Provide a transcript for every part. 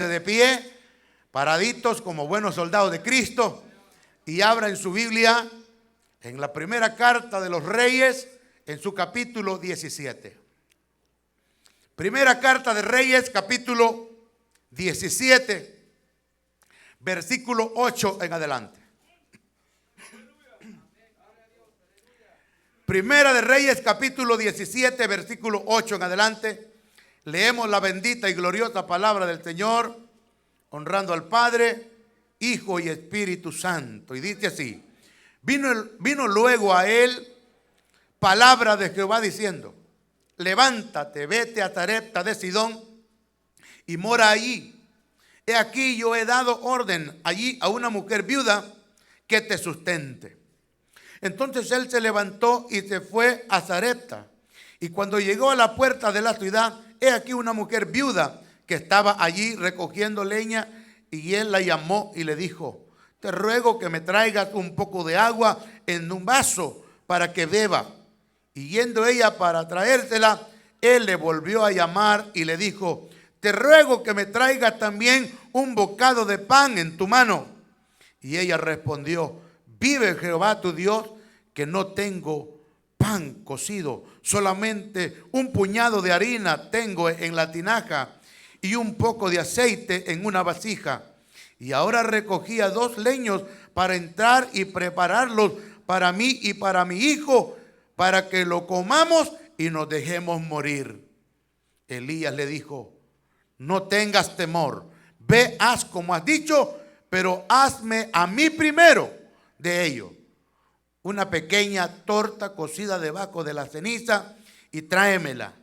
De pie, paraditos como buenos soldados de Cristo, y abra en su Biblia en la primera carta de los Reyes, en su capítulo 17. Primera carta de Reyes, capítulo 17, versículo 8 en adelante. Primera de Reyes, capítulo 17, versículo 8 en adelante. Leemos la bendita y gloriosa palabra del Señor, honrando al Padre, Hijo y Espíritu Santo. Y dice así: vino luego a él palabra de Jehová diciendo: levántate, vete a Sarepta de Sidón y mora allí. He aquí yo he dado orden allí a una mujer viuda que te sustente. Entonces él se levantó y se fue a Sarepta. Y cuando llegó a la puerta de la ciudad, he aquí una mujer viuda que estaba allí recogiendo leña, y él la llamó y le dijo: te ruego que me traigas un poco de agua en un vaso para que beba. Y yendo ella para traérsela, él le volvió a llamar y le dijo: te ruego que me traigas también un bocado de pan en tu mano. Y ella respondió: vive Jehová tu Dios, que no tengo pan cocido, solamente un puñado de harina tengo en la tinaja y un poco de aceite en una vasija. Y ahora recogía 2 leños para entrar y prepararlos para mí y para mi hijo, para que lo comamos y nos dejemos morir. Elías le dijo: no tengas temor, ve, haz como has dicho, pero hazme a mí primero de ello una pequeña torta cocida debajo de la ceniza y tráemela.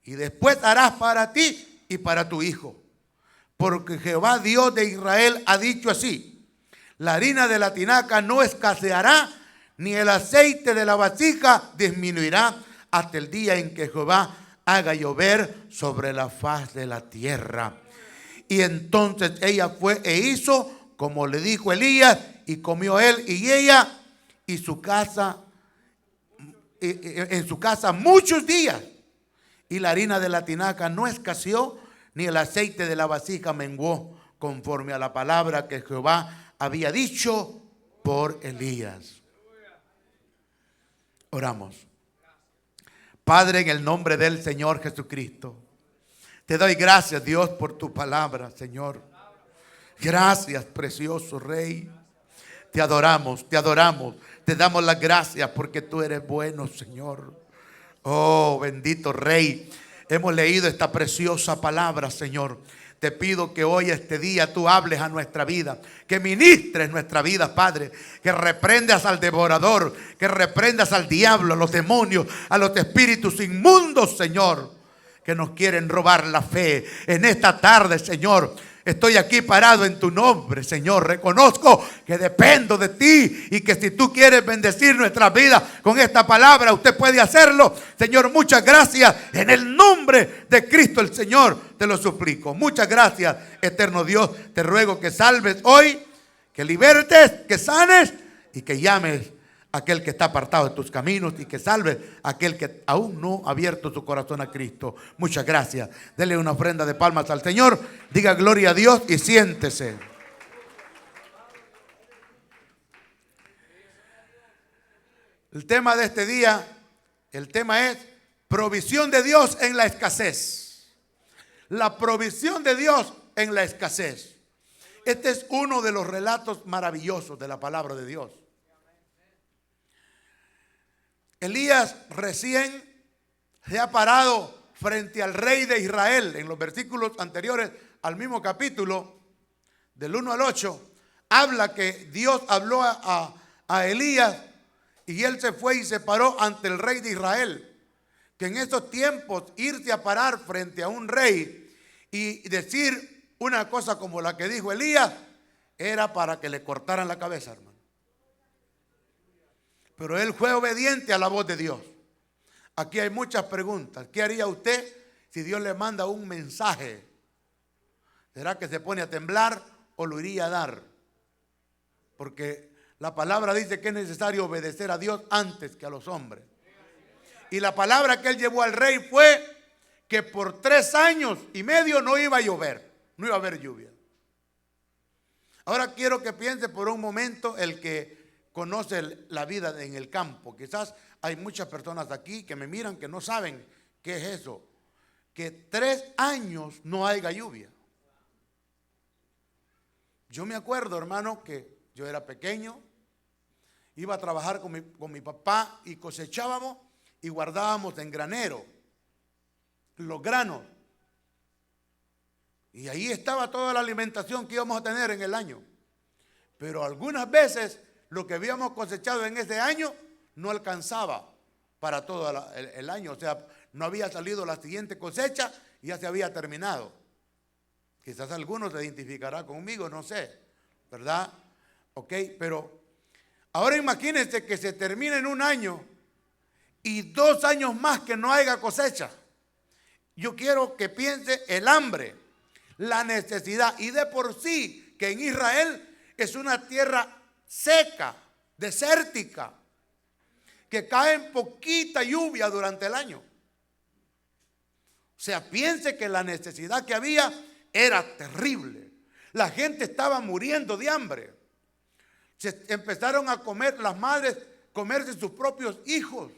Y después harás para ti y para tu hijo. Porque Jehová Dios de Israel ha dicho así: la harina de la tinaja no escaseará, ni el aceite de la vasija disminuirá, hasta el día en que Jehová haga llover sobre la faz de la tierra. Y entonces ella fue e hizo como le dijo Elías, y comió él y ella y su casa, en su casa muchos días. Y la harina de la tinaja no escaseó, ni el aceite de la vasija menguó, conforme a la palabra que Jehová había dicho por Elías. Oramos. Padre, en el nombre del Señor Jesucristo, te doy gracias, Dios, por tu palabra, Señor. Gracias, precioso Rey. Te adoramos, te damos las gracias porque tú eres bueno, Señor. Oh, bendito Rey. Hemos leído esta preciosa palabra, Señor. Te pido que hoy, este día, tú hables a nuestra vida, que ministres nuestra vida, Padre, que reprendas al devorador, que reprendas al diablo, a los demonios, a los espíritus inmundos, Señor, que nos quieren robar la fe. En esta tarde, Señor, estoy aquí parado en tu nombre, Señor. Reconozco que dependo de ti y que si tú quieres bendecir nuestra vida con esta palabra, usted puede hacerlo. Señor, muchas gracias. En el nombre de Cristo el Señor te lo suplico. Muchas gracias, eterno Dios. Te ruego que salves hoy, que libertes, que sanes y que llames a aquel que está apartado de tus caminos, y que salves a aquel que aún no ha abierto su corazón a Cristo. Muchas gracias. Dele una ofrenda de palmas al Señor. Diga gloria a Dios y siéntese. El tema de este día, el tema es provisión de Dios en la escasez. La provisión de Dios en la escasez. Este es uno de los relatos maravillosos de la palabra de Dios. Elías recién se ha parado frente al rey de Israel. En los versículos anteriores al mismo capítulo, del 1 al 8, habla que Dios habló a Elías, y él se fue y se paró ante el rey de Israel. Que en esos tiempos irse a parar frente a un rey y decir una cosa como la que dijo Elías era para que le cortaran la cabeza, hermano. Pero él fue obediente a la voz de Dios. Aquí hay muchas preguntas. ¿Qué haría usted si Dios le manda un mensaje? ¿Será que se pone a temblar o lo iría a dar? Porque la palabra dice que es necesario obedecer a Dios antes que a los hombres. Y la palabra que él llevó al rey fue que por 3 años y medio no iba a llover. no iba a haber lluvia. Ahora quiero que piense por un momento el que conoce la vida en el campo. Quizás hay muchas personas aquí que me miran que no saben qué es eso. Que 3 años no haya lluvia. Yo me acuerdo, hermano, que yo era pequeño, iba a trabajar con mi papá y cosechábamos y guardábamos en granero los granos. Y ahí estaba toda la alimentación que íbamos a tener en el año. Pero algunas veces lo que habíamos cosechado en ese año no alcanzaba para todo el año. O sea, no había salido la siguiente cosecha y ya se había terminado. Quizás algunos se identificará conmigo, no sé, ¿verdad? Ok, pero ahora imagínense que se termine en un año y 2 años más que no haya cosecha. Yo quiero que piense el hambre, la necesidad, y de por sí que en Israel es una tierra seca, desértica, que cae poquita lluvia durante el año. O sea, piense que la necesidad que había era terrible. La gente estaba muriendo de hambre. Se empezaron a comer, las madres, comerse sus propios hijos.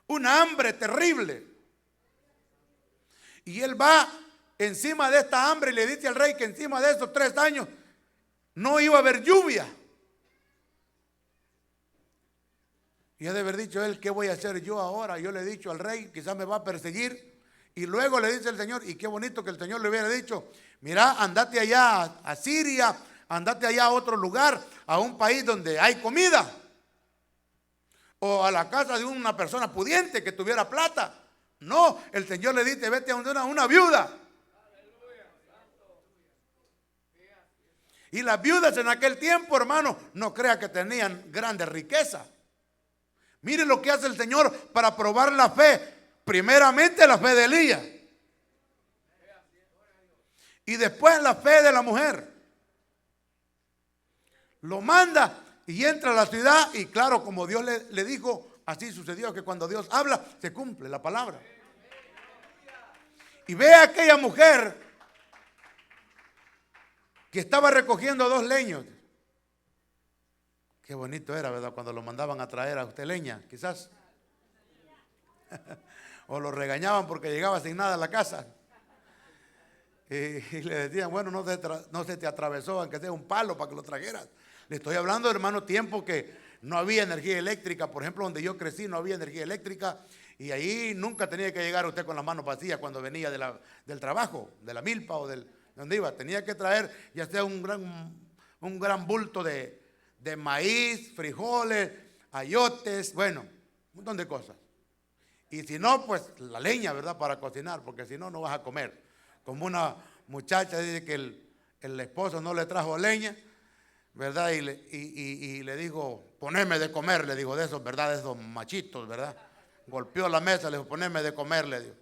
Una hambre terrible. Y él va encima de esta hambre y le dice al rey que encima de esos 3 años no iba a haber lluvia. Y ha de haber dicho él, ¿qué voy a hacer yo ahora? Yo le he dicho al rey, quizás me va a perseguir. Y luego le dice el Señor, y qué bonito que el Señor le hubiera dicho, mira, andate allá a Siria, andate allá a otro lugar, a un país donde hay comida. O a la casa de una persona pudiente que tuviera plata. No, el Señor le dice, vete a una viuda. Y las viudas en aquel tiempo, hermano, no crea que tenían grandes riquezas. Miren lo que hace el Señor para probar la fe. Primeramente la fe de Elías. Y después la fe de la mujer. Lo manda y entra a la ciudad. Y claro, como Dios le dijo, así sucedió, que cuando Dios habla, se cumple la palabra. Y ve a aquella mujer que estaba recogiendo 2 leños. Qué bonito era, ¿verdad? Cuando lo mandaban a traer a usted leña, quizás. O lo regañaban porque llegaba sin nada a la casa. Y le decían, bueno, no se te atravesó, aunque sea un palo para que lo trajeras. Le estoy hablando, hermano, tiempo que no había energía eléctrica. Por ejemplo, donde yo crecí no había energía eléctrica. Y ahí nunca tenía que llegar usted con las manos vacías cuando venía del trabajo, de la milpa o de donde iba. Tenía que traer ya sea un gran bulto de maíz, frijoles, ayotes, bueno, un montón de cosas. Y si no, pues la leña, ¿verdad? Para cocinar, porque si no, no vas a comer. Como una muchacha dice que el esposo no le trajo leña, ¿verdad? Y le dijo, poneme de comer, le dijo, de esos, ¿verdad? De esos machitos, ¿verdad? Golpeó la mesa, le dijo, poneme de comer, le dijo.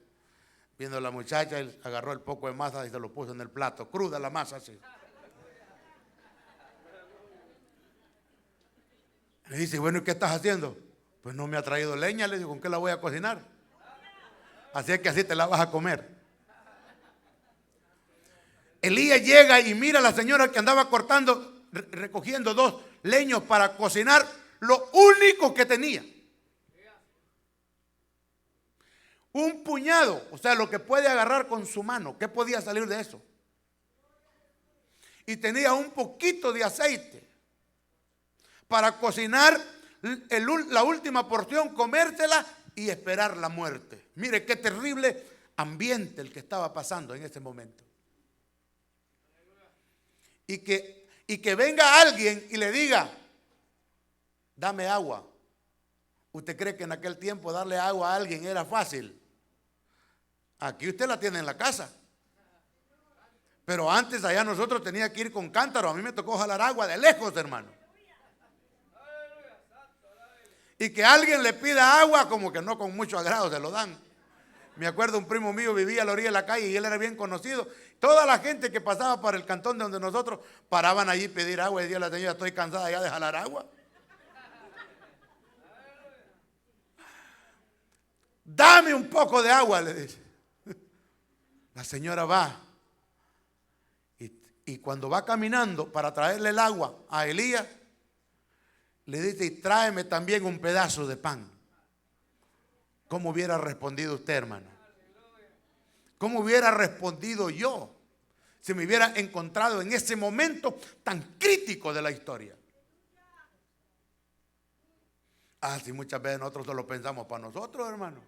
Viendo la muchacha, él agarró el poco de masa y se lo puso en el plato, cruda la masa así. Le dice, bueno, ¿y qué estás haciendo? Pues no me ha traído leña, le digo, ¿con qué la voy a cocinar? Así es que así te la vas a comer. Elías llega y mira a la señora que andaba recogiendo 2 leños para cocinar lo único que tenía. Un puñado, o sea, lo que puede agarrar con su mano. ¿Qué podía salir de eso? Y tenía un poquito de aceite para cocinar la última porción, comérsela y esperar la muerte. Mire qué terrible ambiente el que estaba pasando en ese momento. Y que venga alguien y le diga, dame agua. ¿Usted cree que en aquel tiempo darle agua a alguien era fácil? Aquí usted la tiene en la casa. Pero antes allá nosotros tenía que ir con cántaro. A mí me tocó jalar agua de lejos, hermano. Y que alguien le pida agua, como que no con mucho agrado se lo dan. Me acuerdo, un primo mío vivía a la orilla de la calle y él era bien conocido. Toda la gente que pasaba para el cantón de donde nosotros paraban allí a pedir agua y decía a la señora, estoy cansada ya de jalar agua. Dame un poco de agua, le dice. La señora va y cuando va caminando para traerle el agua a Elías, le dice: y tráeme también un pedazo de pan. ¿Cómo hubiera respondido usted, hermano? ¿Cómo hubiera respondido yo si me hubiera encontrado en ese momento tan crítico de la historia? Si muchas veces nosotros solo pensamos para nosotros, hermano.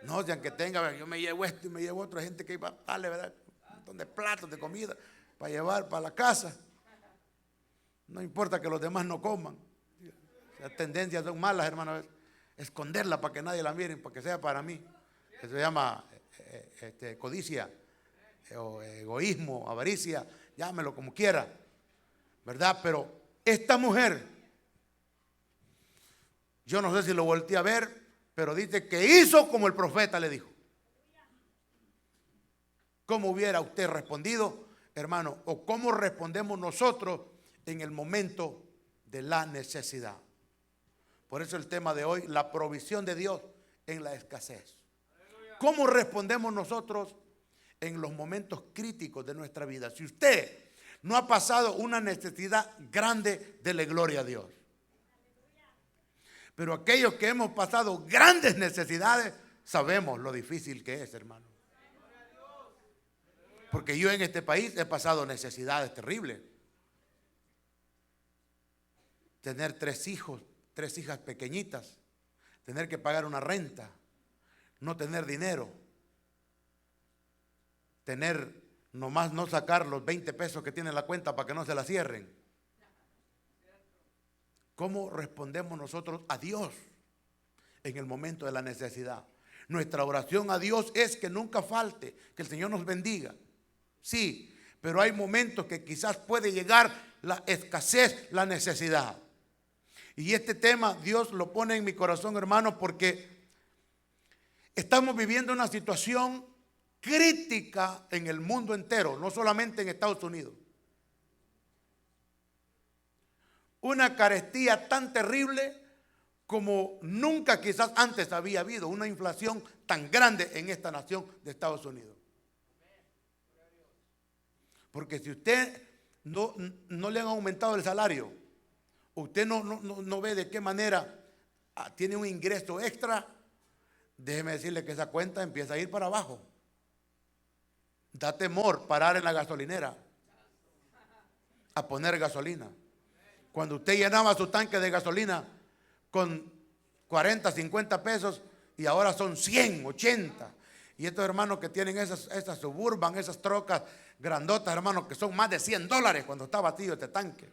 No, si aunque tenga, yo me llevo esto y me llevo otra gente que iba a darle, ¿verdad?, un montón de platos de comida para llevar para la casa. No importa que los demás no coman. Las tendencias son malas, hermano. Esconderla para que nadie la mire, para que sea para mí. Eso se llama codicia, o egoísmo, avaricia, llámelo como quiera, ¿verdad? Pero esta mujer, yo no sé si lo volteé a ver, pero dice que hizo como el profeta le dijo. ¿Cómo hubiera usted respondido, hermano? ¿O cómo respondemos nosotros en el momento de la necesidad? Por eso el tema de hoy, la provisión de Dios en la escasez. ¿Cómo respondemos nosotros en los momentos críticos de nuestra vida? Si usted no ha pasado una necesidad grande, dele gloria a Dios. Pero aquellos que hemos pasado grandes necesidades, sabemos lo difícil que es, hermano. Porque yo en este país he pasado necesidades terribles. Tener 3 hijos, 3 hijas pequeñitas, tener que pagar una renta, no tener dinero, tener nomás no sacar los 20 pesos que tiene en la cuenta para que no se la cierren. ¿Cómo respondemos nosotros a Dios en el momento de la necesidad? Nuestra oración a Dios es que nunca falte, que el Señor nos bendiga. Sí, pero hay momentos que quizás puede llegar la escasez, la necesidad. Y este tema Dios lo pone en mi corazón, hermano, porque estamos viviendo una situación crítica en el mundo entero, no solamente en Estados Unidos. Una carestía tan terrible como nunca quizás antes había habido, una inflación tan grande en esta nación de Estados Unidos. Porque si usted no le han aumentado el salario, usted no ve de qué manera tiene un ingreso extra, déjeme decirle que esa cuenta empieza a ir para abajo. Da temor parar en la gasolinera a poner gasolina. Cuando usted llenaba su tanque de gasolina con 40, 50 pesos y ahora son 100, 80. Y estos hermanos que tienen esas Suburban, esas trocas grandotas, hermanos, que son más de $100 cuando está vacío este tanque.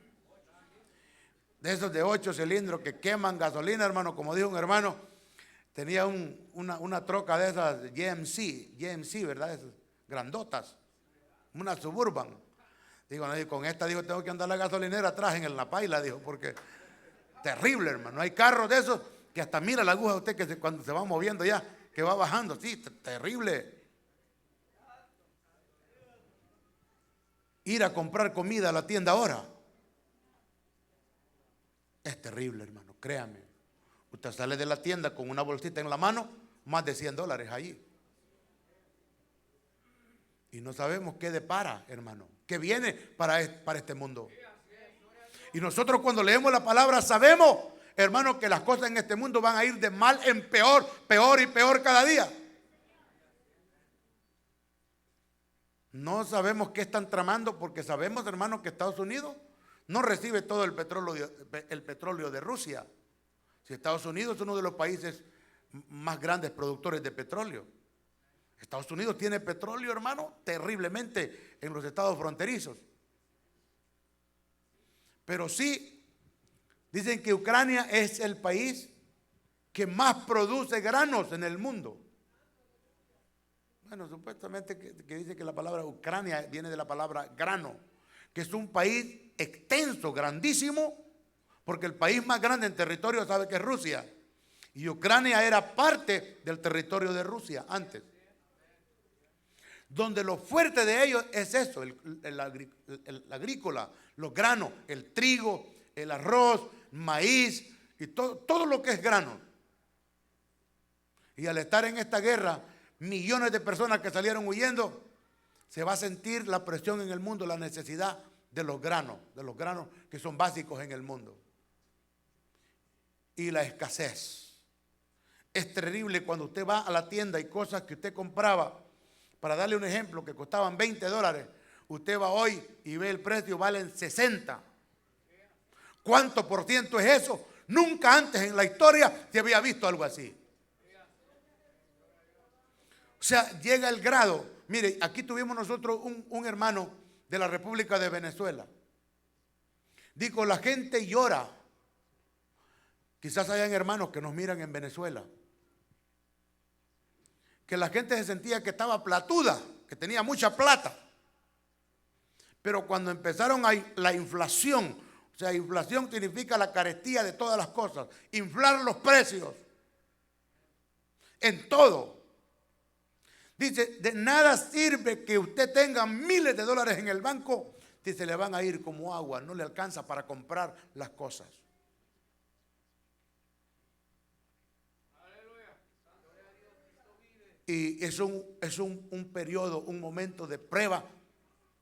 De esos de 8 cilindros que queman gasolina, hermano, como dijo un hermano, tenía una troca de esas GMC, ¿verdad? Esas grandotas, una Suburban. Digo, no, con esta, digo, tengo que andar la gasolinera atrás en la paila, dijo, porque terrible, hermano. Hay carros de esos que hasta mira la aguja de usted que cuando se va moviendo ya, que va bajando, sí, terrible. Ir a comprar comida a la tienda ahora es terrible, hermano, créame. Usted sale de la tienda con una bolsita en la mano, más de $100 allí. Y no sabemos qué depara, hermano, qué viene para este mundo. Y nosotros cuando leemos la palabra sabemos, hermano, que las cosas en este mundo van a ir de mal en peor, peor y peor cada día. No sabemos qué están tramando porque sabemos, hermano, que Estados Unidos no recibe todo el petróleo de Rusia. Si Estados Unidos es uno de los países más grandes productores de petróleo. Estados Unidos tiene petróleo, hermano, terriblemente en los estados fronterizos. Pero sí, dicen que Ucrania es el país que más produce granos en el mundo. Bueno, supuestamente que dice que la palabra Ucrania viene de la palabra grano, que es un país extenso, grandísimo, porque el país más grande en territorio sabe que es Rusia. Y Ucrania era parte del territorio de Rusia antes. Donde lo fuerte de ellos es eso, el agrícola, los granos, el trigo, el arroz, maíz y todo lo que es grano. Y al estar en esta guerra, millones de personas que salieron huyendo, se va a sentir la presión en el mundo, la necesidad de los granos que son básicos en el mundo. Y la escasez. Es terrible cuando usted va a la tienda y cosas que usted compraba, para darle un ejemplo, que costaban $20, usted va hoy y ve el precio, valen 60. ¿Cuánto por ciento es eso? Nunca antes en la historia se había visto algo así. O sea, llega el grado. Mire, aquí tuvimos nosotros un hermano de la República de Venezuela. Dijo, la gente llora. Quizás hayan hermanos que nos miran en Venezuela. Que la gente se sentía que estaba platuda, que tenía mucha plata. Pero cuando empezaron la inflación, o sea, inflación significa la carestía de todas las cosas, inflar los precios en todo. Dice, de nada sirve que usted tenga miles de dólares en el banco si se le van a ir como agua, no le alcanza para comprar las cosas. Y es un periodo, un momento de prueba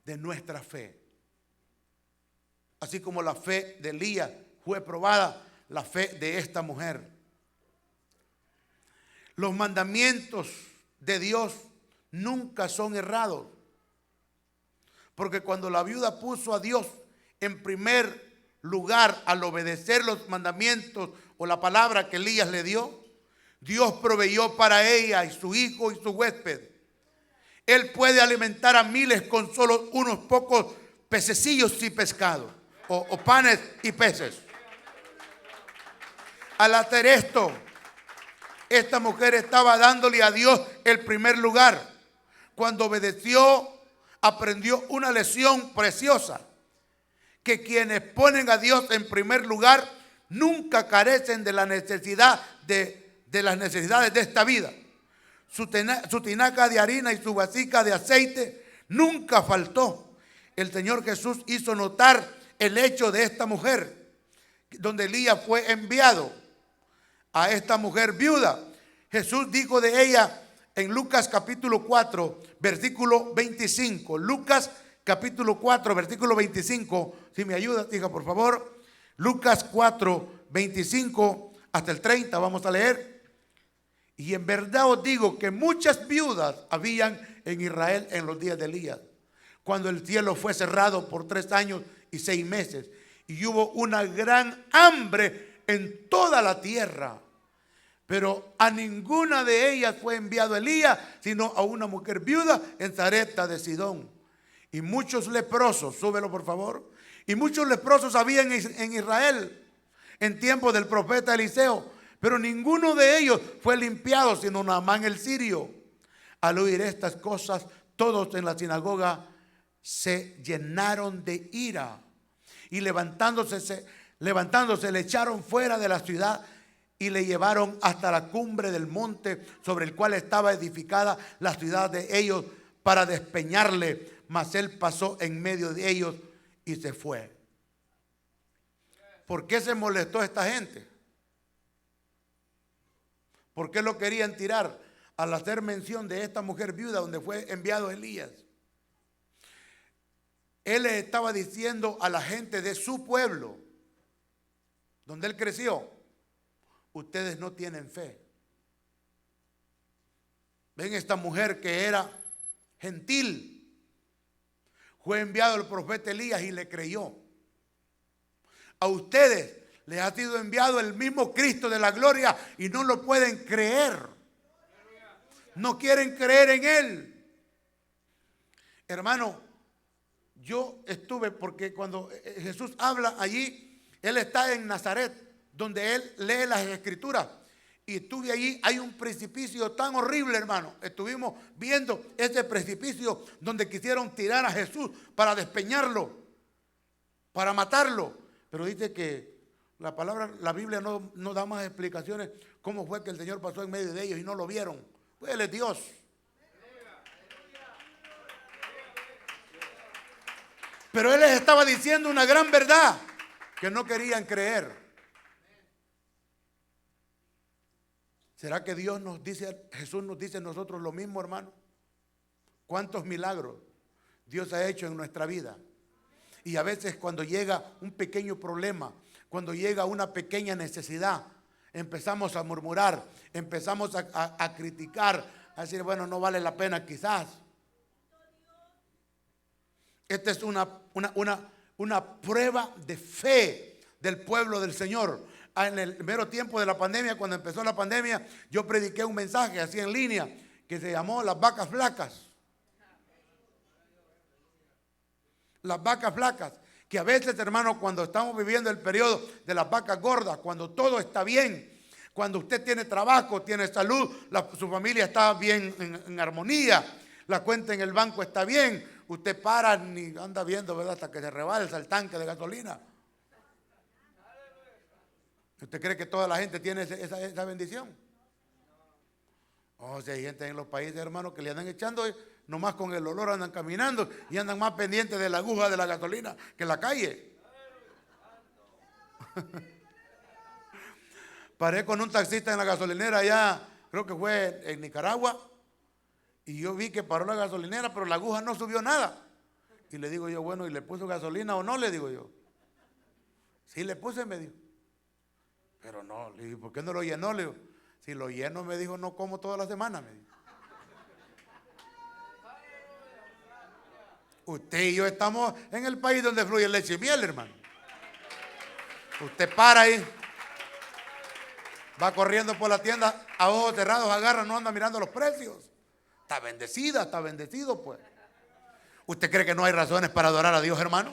de nuestra fe. Así como la fe de Elías fue probada, la fe de esta mujer. Los mandamientos de Dios nunca son errados. Porque cuando la viuda puso a Dios en primer lugar al obedecer los mandamientos o la palabra que Elías le dio, Dios proveyó para ella y su hijo y su huésped. Él puede alimentar a miles con solo unos pocos pececillos y pescado, o panes y peces. Al hacer esto, esta mujer estaba dándole a Dios el primer lugar. Cuando obedeció, aprendió una lección preciosa: que quienes ponen a Dios en primer lugar nunca carecen de la necesidad de las necesidades de esta vida. Su tinaca de harina y su vasija de aceite nunca faltó. El Señor Jesús hizo notar el hecho de esta mujer, donde Elías fue enviado a esta mujer viuda. Jesús dijo de ella en Lucas capítulo 4, versículo 25. Lucas capítulo 4, versículo 25. Si me ayuda, hija, por favor. Lucas 4, 25 hasta el 30, vamos a leer. Y en verdad os digo que muchas viudas habían en Israel en los días de Elías, cuando el cielo fue cerrado por 3 años y 6 meses, y hubo una gran hambre en toda la tierra. Pero a ninguna de ellas fue enviado Elías, sino a una mujer viuda en Sarepta de Sidón. Y muchos leprosos, súbelo por favor, y muchos leprosos habían en Israel en tiempo del profeta Eliseo, pero ninguno de ellos fue limpiado, sino Naamán el sirio. Al oír estas cosas, todos en la sinagoga se llenaron de ira y levantándose le echaron fuera de la ciudad y le llevaron hasta la cumbre del monte sobre el cual estaba edificada la ciudad de ellos para despeñarle. Mas él pasó en medio de ellos y se fue. ¿Por qué se molestó esta gente? ¿Por qué lo querían tirar al hacer mención de esta mujer viuda donde fue enviado Elías? Él le estaba diciendo a la gente de su pueblo, donde él creció: ustedes no tienen fe. Ven, esta mujer que era gentil, fue enviado el profeta Elías y le creyó. A ustedes les ha sido enviado el mismo Cristo de la gloria y no lo pueden creer. No quieren creer en Él. Hermano, yo estuve, porque cuando Jesús habla allí, Él está en Nazaret, donde Él lee las Escrituras. Y estuve allí, hay un precipicio tan horrible, hermano. Estuvimos viendo ese precipicio donde quisieron tirar a Jesús para despeñarlo, para matarlo. Pero dice que la Biblia no da más explicaciones cómo fue que el Señor pasó en medio de ellos y no lo vieron. Pues Él es Dios. Pero Él les estaba diciendo una gran verdad que no querían creer. ¿Será que Dios nos dice, Jesús nos dice a nosotros lo mismo, hermano? ¿Cuántos milagros Dios ha hecho en nuestra vida? Y a veces cuando llega un pequeño problema, cuando llega una pequeña necesidad, empezamos a murmurar, empezamos a criticar, a decir, bueno, no vale la pena quizás. Esta es una prueba de fe del pueblo del Señor. En el mero tiempo de la pandemia, cuando empezó la pandemia, yo prediqué un mensaje así en línea que se llamó Las Vacas Flacas. Las vacas flacas, que a veces, hermano, cuando estamos viviendo el periodo de las vacas gordas, cuando todo está bien, cuando usted tiene trabajo, tiene salud, su familia está bien en armonía, la cuenta en el banco está bien, usted para ni anda viendo, ¿verdad?, hasta que se rebalsa el tanque de gasolina. ¿Usted cree que toda la gente tiene esa bendición? Si hay gente en los países, hermano, que le andan echando, nomás con el olor andan caminando y andan más pendientes de la aguja de la gasolina que la calle. Paré con un taxista en la gasolinera allá, creo que fue en Nicaragua, y yo vi que paró la gasolinera, pero la aguja no subió nada. Y le digo yo, bueno, ¿y le puso gasolina o no? Le digo yo. Sí, le puse, me dijo. Pero no, le digo, ¿por qué no lo llenó? Le digo, si lo lleno, me dijo, no como toda la semana, me dijo. Usted y yo estamos en el país donde fluye leche y miel, hermano. Usted para ahí, va corriendo por la tienda, a ojos cerrados agarra, no anda mirando los precios. Está bendecida, está bendecido, pues. ¿Usted cree que no hay razones para adorar a Dios, hermano?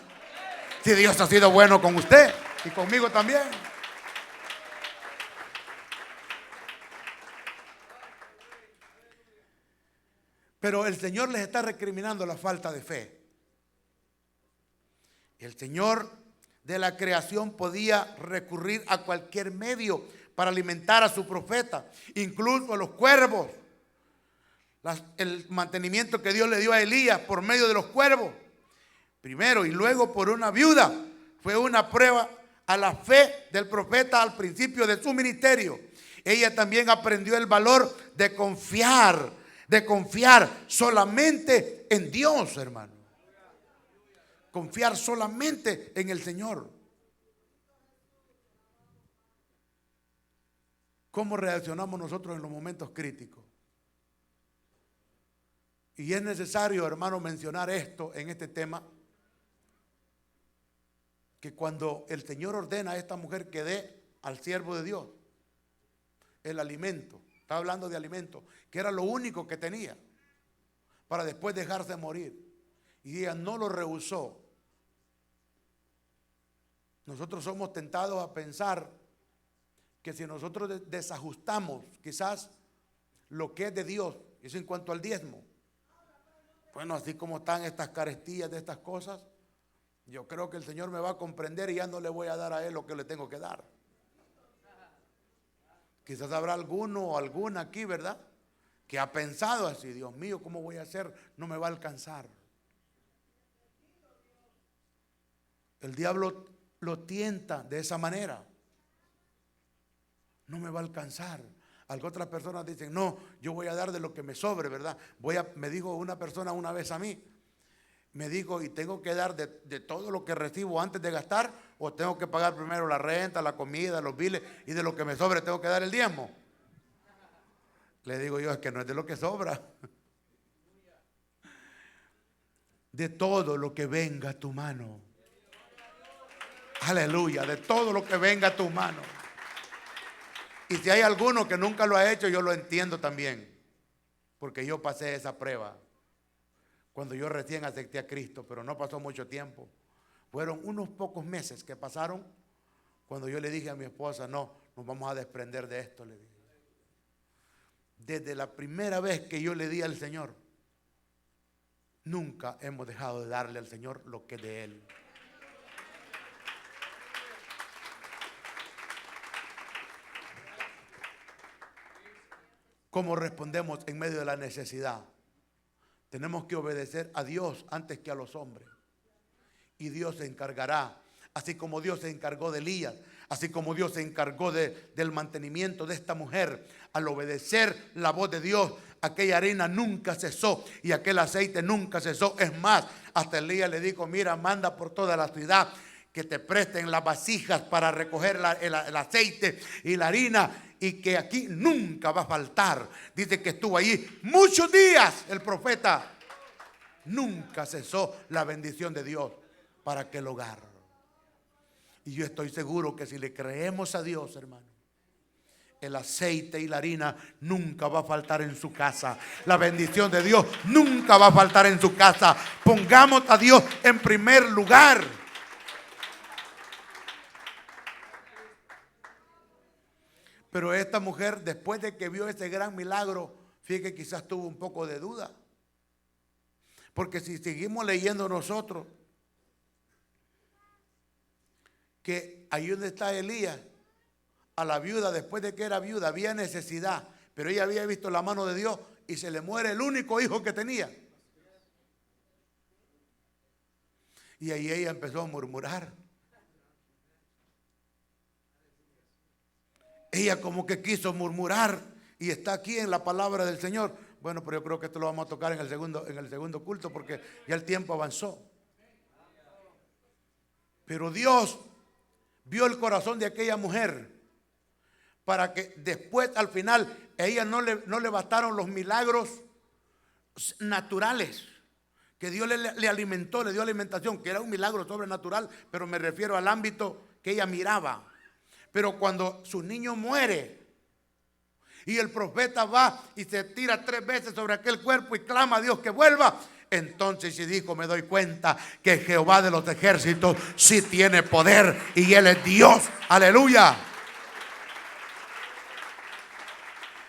Si Dios ha sido bueno con usted y conmigo también. Pero el Señor les está recriminando la falta de fe. El Señor de la creación podía recurrir a cualquier medio para alimentar a su profeta, incluso a los cuervos. El mantenimiento que Dios le dio a Elías por medio de los cuervos, primero y luego por una viuda, fue una prueba a la fe del profeta al principio de su ministerio. Ella también aprendió el valor de confiar solamente en Dios, hermano. Confiar solamente en el Señor. ¿Cómo reaccionamos nosotros en los momentos críticos? Y es necesario, hermano, mencionar esto en este tema, que cuando el Señor ordena a esta mujer que dé al siervo de Dios el alimento, está hablando de alimento, que era lo único que tenía, para después dejarse morir, y ella no lo rehusó. Nosotros somos tentados a pensar que si nosotros desajustamos quizás lo que es de Dios, eso en cuanto al diezmo, bueno, así como están estas carestías de estas cosas, yo creo que el Señor me va a comprender y ya no le voy a dar a Él lo que le tengo que dar. Quizás habrá alguno o alguna aquí, ¿verdad?, que ha pensado así, Dios mío, ¿cómo voy a hacer? No me va a alcanzar. El diablo lo tienta de esa manera. No me va a alcanzar. Algunas otras personas dicen, no, yo voy a dar de lo que me sobre, ¿verdad? Me dijo una persona una vez a mí, me dijo, ¿y tengo que dar de todo lo que recibo antes de gastar? ¿O tengo que pagar primero la renta, la comida, los biles, y de lo que me sobre tengo que dar el diezmo? Le digo yo, es que no es de lo que sobra. De todo lo que venga a tu mano. Aleluya, de todo lo que venga a tu mano. Y si hay alguno que nunca lo ha hecho, yo lo entiendo también, porque yo pasé esa prueba cuando yo recién acepté a Cristo, pero no pasó mucho tiempo. Fueron unos pocos meses que pasaron cuando yo le dije a mi esposa, no, nos vamos a desprender de esto, le dije. Desde la primera vez que yo le di al Señor, nunca hemos dejado de darle al Señor lo que es de Él. ¿Cómo respondemos en medio de la necesidad? Tenemos que obedecer a Dios antes que a los hombres. Y Dios se encargará, así como Dios se encargó de Elías, Así como Dios se encargó del mantenimiento de esta mujer, al obedecer la voz de Dios, aquella harina nunca cesó y aquel aceite nunca cesó. Es más, hasta Elías le dijo: mira, manda por toda la ciudad que te presten las vasijas para recoger el aceite y la harina, y que aquí nunca va a faltar. Dice que estuvo allí muchos días el profeta. Nunca cesó la bendición de Dios para aquel hogar. Y yo estoy seguro que si le creemos a Dios, hermano, el aceite y la harina nunca va a faltar en su casa. La bendición de Dios nunca va a faltar en su casa. Pongamos a Dios en primer lugar. Pero esta mujer, después de que vio ese gran milagro, fíjate que quizás tuvo un poco de duda. Porque si seguimos leyendo nosotros, que ahí donde está Elías, a la viuda, después de que era viuda, había necesidad, pero ella había visto la mano de Dios y se le muere el único hijo que tenía. Y ahí ella empezó a murmurar. Ella como que quiso murmurar, y está aquí en la palabra del Señor. Bueno, pero yo creo que esto lo vamos a tocar en el segundo culto, porque ya el tiempo avanzó. Pero Dios vio el corazón de aquella mujer, para que después, al final, a ella no le bastaron los milagros naturales, que Dios le alimentó, le dio alimentación, que era un milagro sobrenatural, pero me refiero al ámbito que ella miraba. Pero cuando su niño muere y el profeta va y se tira 3 veces sobre aquel cuerpo y clama a Dios que vuelva, entonces sí dijo: me doy cuenta que Jehová de los ejércitos sí tiene poder y Él es Dios. Aleluya.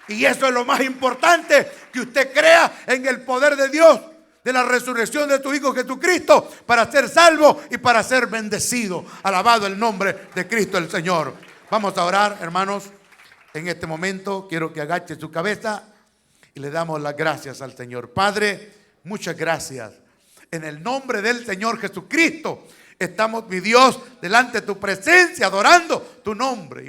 Y eso es lo más importante, que usted crea en el poder de Dios, de la resurrección de tu Hijo Jesucristo, para ser salvo y para ser bendecido. Alabado el nombre de Cristo el Señor. Vamos a orar, hermanos. En este momento quiero que agache su cabeza y le damos las gracias al Señor. Padre, muchas gracias. En el nombre del Señor Jesucristo estamos, mi Dios, delante de tu presencia, adorando tu nombre.